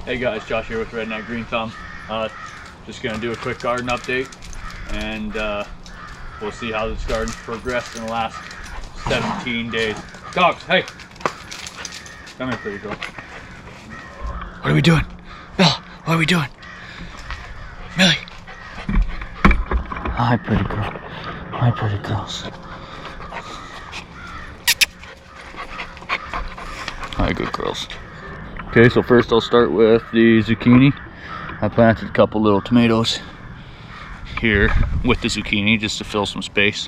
Hey guys, Josh here with Redneck Green Thumb. Just gonna do a quick garden update, and we'll see how this garden's progressed in the last 17 days. Dogs, hey! Come here, pretty girl. What are we doing? Bella, what are we doing? Millie! Hi, pretty girl. Hi, pretty girls. Hi, good girls. Okay, so first I'll start with the zucchini. I planted a couple little tomatoes here with the zucchini just to fill some space.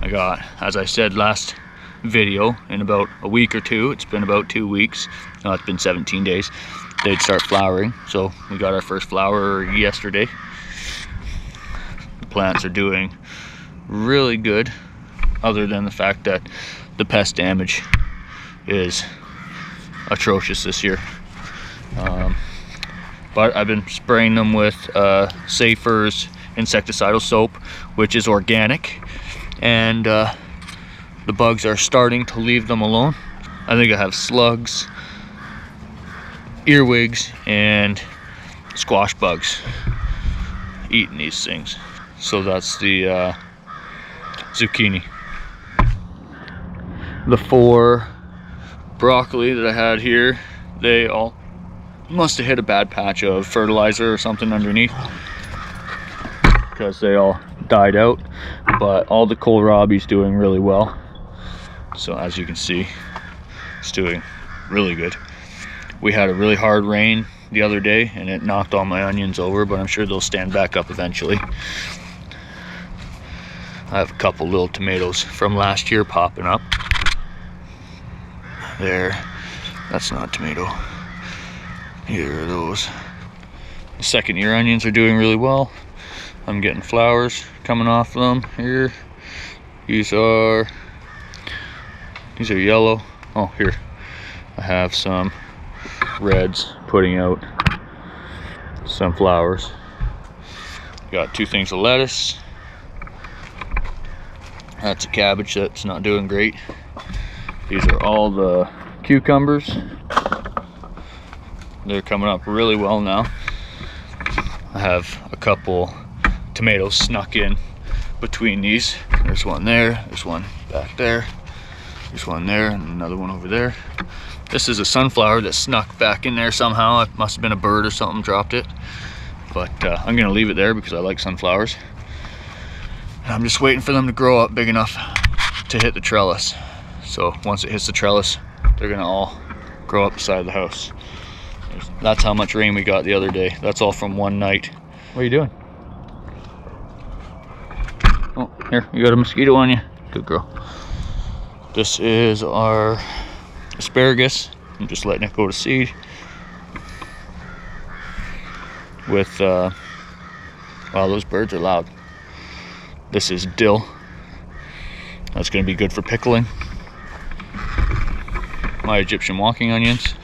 I got, as I said last video, in about a week or two, it's been about 2 weeks, it's been 17 days, they'd start flowering. So we got our first flower yesterday. The plants are doing really good, other than the fact that the pest damage is atrocious this year. But I've been spraying them with Safer's insecticidal soap, which is organic, and the bugs are starting to leave them alone. I think I have slugs, earwigs, and squash bugs eating these things. So that's the zucchini. The 4 broccoli that I had here, they all must have hit a bad patch of fertilizer or something underneath, because they all died out. But all the kohlrabi's doing really well. So as you can see, it's doing really good. We had a really hard rain the other day and it knocked all my onions over, but I'm sure they'll stand back up eventually. I have a couple little tomatoes from last year popping up. There, that's not a tomato. Here are those. The second year onions are doing really well. I'm getting flowers coming off them here. These are yellow. Oh, here I have some reds putting out some flowers. Got 2 things of lettuce. That's a cabbage that's not doing great. These are all the cucumbers. They're coming up really well now. I have a couple tomatoes snuck in between these. There's one there, there's one back there, there's one there, and another one over there. This is a sunflower that snuck back in there somehow. It must have been a bird or something dropped it. But I'm gonna leave it there because I like sunflowers. And I'm just waiting for them to grow up big enough to hit the trellis. So once it hits the trellis, they're gonna all grow up beside the house. That's how much rain we got the other day. That's all from one night. What are you doing? Oh, here, you got a mosquito on you. Good girl. This is our asparagus. I'm just letting it go to seed. With, wow, those birds are loud. This is dill. That's gonna be good for pickling. My Egyptian walking onions,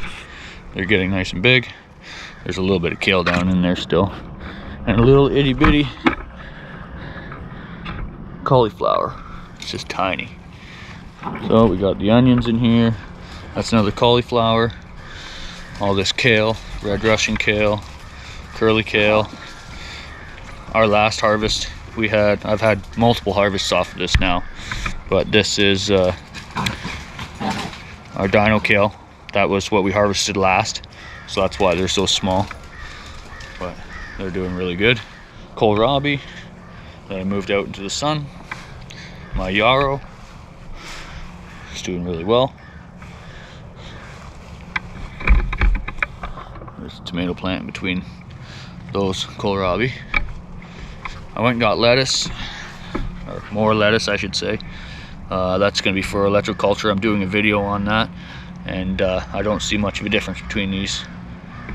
they're getting nice and big. There's a little bit of kale down in there still. And a little itty bitty cauliflower. It's just tiny. So we got the onions in here. That's another cauliflower. All this kale, red Russian kale, curly kale. Our last harvest, I've had multiple harvests off of this now. But this is our dino kale. That was what we harvested last, so that's why they're so small, but they're doing really good. Kohlrabi that I moved out into the sun. My yarrow is doing really well. There's a tomato plant in between those kohlrabi. I went and got lettuce, or more lettuce I should say. That's going to be for electroculture. I'm doing a video on that. And I don't see much of a difference between these.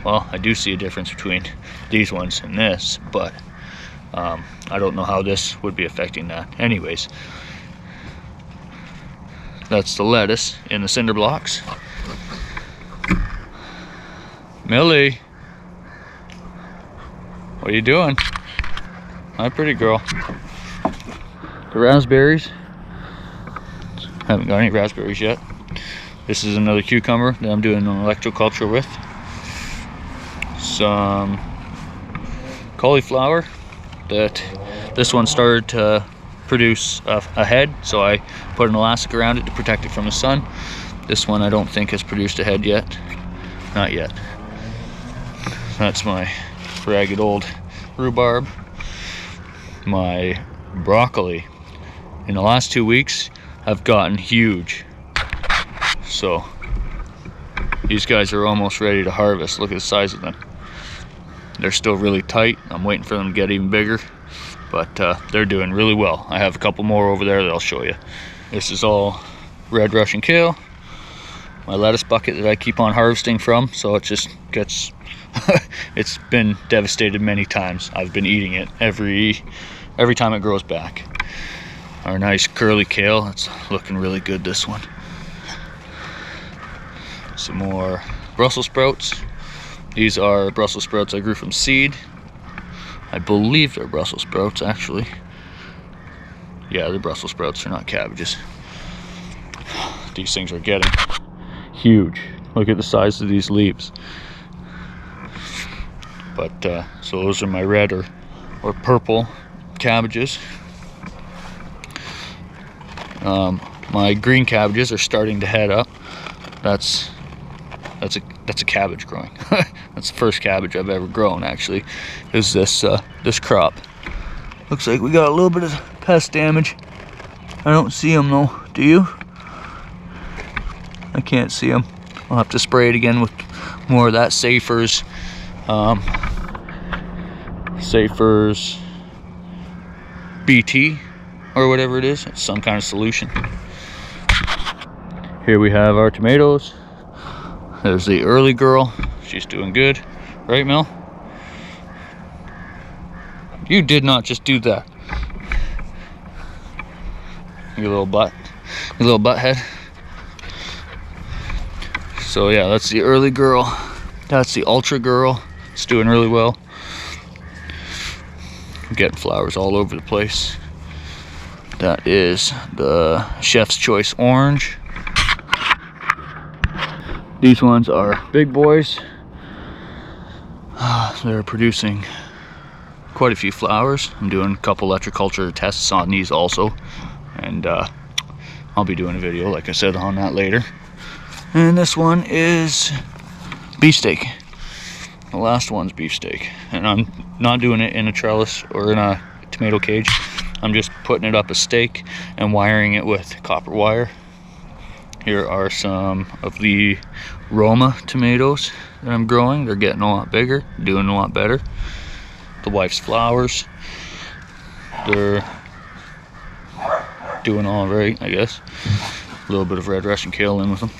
Well, I do see a difference between these ones and this, but I don't know how this would be affecting that. Anyways, that's the lettuce in the cinder blocks. Millie, what are you doing? Hi, pretty girl. The raspberries. Haven't got any raspberries yet. This is another cucumber that I'm doing an electroculture with. some cauliflower that this one started to produce a head, so I put an elastic around it to protect it from the sun. This one I don't think has produced a head yet. Not yet. That's my ragged old rhubarb. My broccoli in the last 2 weeks have gotten huge. So these guys are almost ready to harvest. Look at the size of them. They're still really tight. I'm waiting for them to get even bigger, but they're doing really well. I have a couple more over there that I'll show you. This is all red Russian kale. My lettuce bucket that I keep on harvesting from, so it just gets it's been devastated many times. I've been eating it every time it grows back. Our nice curly kale, it's looking really good, this one. Some more Brussels sprouts. These are Brussels sprouts I grew from seed. I believe they're Brussels sprouts, actually. Yeah, they're Brussels sprouts, they're not cabbages. These things are getting huge. Look at the size of these leaves. But so those are my red or purple cabbages. My green cabbages are starting to head up. That's a cabbage growing. That's the first cabbage I've ever grown, actually, is this crop. Looks like we got a little bit of pest damage. I don't see them though, do you? I can't see them. I'll have to spray it again with more of that Safer's BT or whatever it is. It's some kind of solution. Here we have our tomatoes. There's the early girl. She's doing good, right, Mel? You did not just do that. Your little butt, your little butt head. So yeah, that's the early girl. That's the ultra girl. It's doing really well. I'm getting flowers all over the place. That is the Chef's Choice orange. These ones are big boys. They're producing quite a few flowers. I'm doing a couple electroculture tests on these also, and I'll be doing a video, like I said, on that later. And this one is beefsteak. The last one's beefsteak, and I'm not doing it in a trellis or in a tomato cage. I'm just putting it up a stake and wiring it with copper wire. Here are some of the Roma tomatoes that I'm growing. They're getting a lot bigger, doing a lot better. The wife's flowers, they're doing all right, I guess. A little bit of red Russian kale in with them.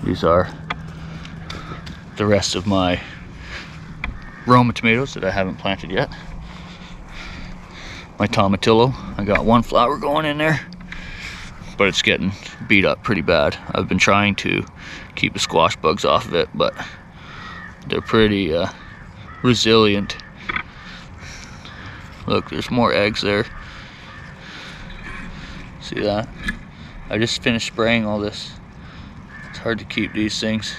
These are the rest of my Roma tomatoes that I haven't planted yet. My tomatillo, I got one flower going in there, but it's getting beat up pretty bad. I've been trying to keep the squash bugs off of it, but they're pretty resilient. Look, there's more eggs there. See that? I just finished spraying all this. It's hard to keep these things.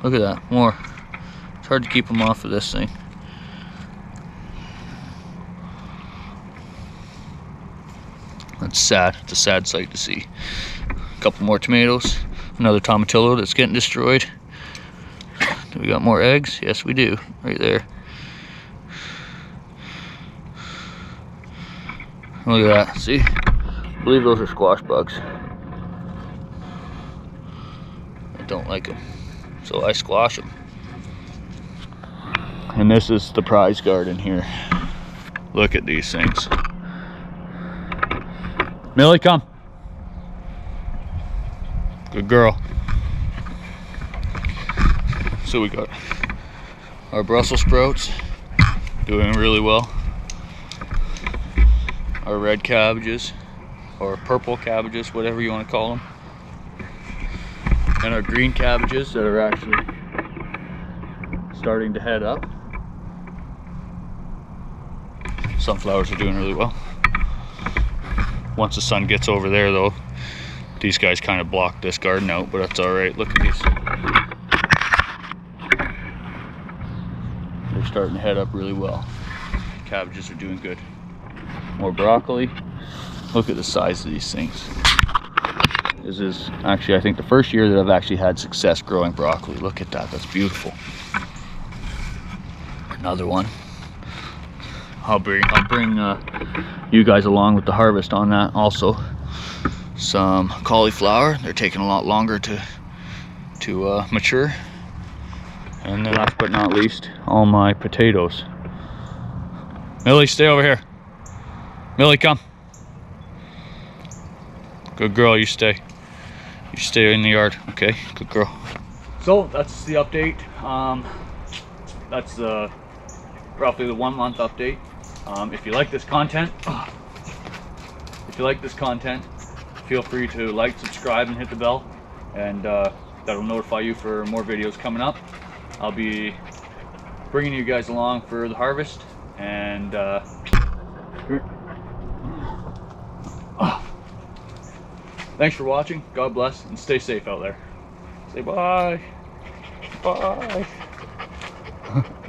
Look at that, more. It's hard to keep them off of this thing. That's sad. It's a sad sight to see. A couple more tomatoes. Another tomatillo that's getting destroyed. Do we got more eggs? Yes, we do. Right there. Look at that. See? I believe those are squash bugs. I don't like them, so I squash them. And this is the prize garden here. Look at these things. Millie, come. Good girl. So we got our Brussels sprouts doing really well. Our red cabbages, or purple cabbages, whatever you want to call them. And our green cabbages that are actually starting to head up. Sunflowers are doing really well. Once the sun gets over there though, These guys kind of blocked this garden out, but that's all right. Look at these. They're starting to head up really well. Cabbages are doing good. More broccoli. Look at the size of these things. This is actually, I think, the first year that I've actually had success growing broccoli. Look at that, that's beautiful. Another one. I'll bring you guys along with the harvest on that also. Some cauliflower. They're taking a lot longer to mature. And then last but not least, all my potatoes. Millie, stay over here. Millie, come. Good girl, you stay. You stay in the yard, okay? Good girl. So that's the update. That's roughly the 1 month update. If you like this content, feel free to like, subscribe, and hit the bell, and that'll notify you for more videos coming up. I'll be bringing you guys along for the harvest, and thanks for watching. God bless, and stay safe out there. Say bye. Bye.